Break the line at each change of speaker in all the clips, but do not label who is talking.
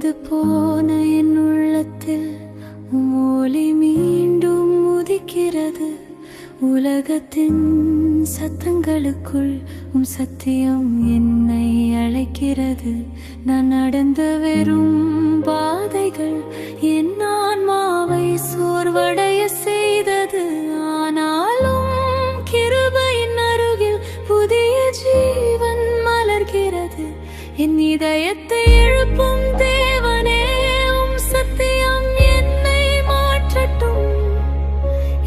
ஒளிந்து போன என் உள்ளத்தில் ஒளி மீண்டும் உதிக்கிறது. உலகத்தின் சத்தங்களுக்குள் சத்தியம் என்னை அழைக்கிறது. நான் நடந்த வெறும் பாதைகள் என் ஆன்மாவை சோர்வடைய செய்தது. ஆனாலும் கிருபையின் அருகில் புதிய ஜீவன் மலர்கிறது. என் இதயத்தை எழுப்பும் தேவனே, சத்தியம் என்னை மாற்றட்டும்.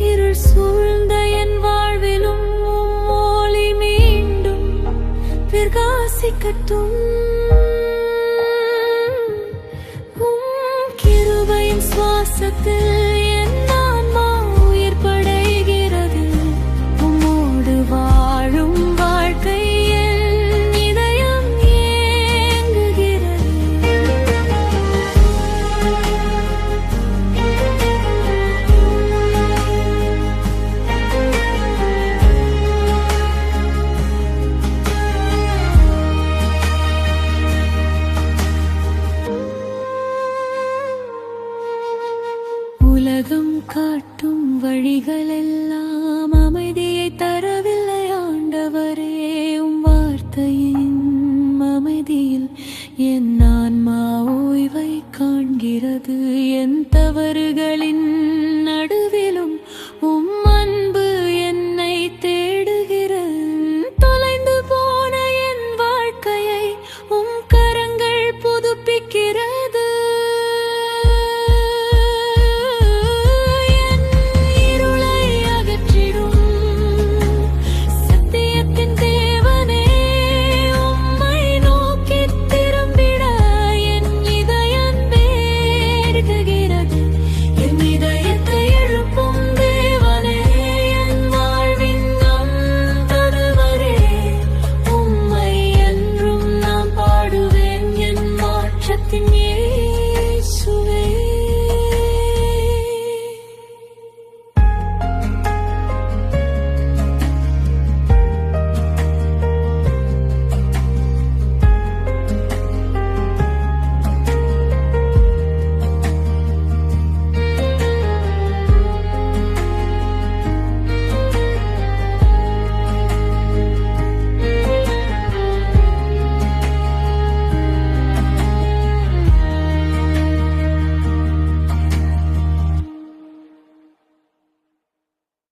இருள் சூழ்ந்த என் வாழ்விலும் ஒளி மீண்டும் பிரகாசிக்கட்டும். கிருபையின் சுவாசத்தில் என் ஆன்மா உயிர் படைகிறது. உம்மோடு வாழும் வாழ்க்கை என் இதயம் ஏங்குகிறது. உலகம் காட்டும் வழிகளெல்லாம் அமைதியை தரவில்லை ஆண்டவரே. வார்த்தையின் அமைதியில் என் ஆன்மா ஓய்வை காண்கிறது. என் தவறுகளின்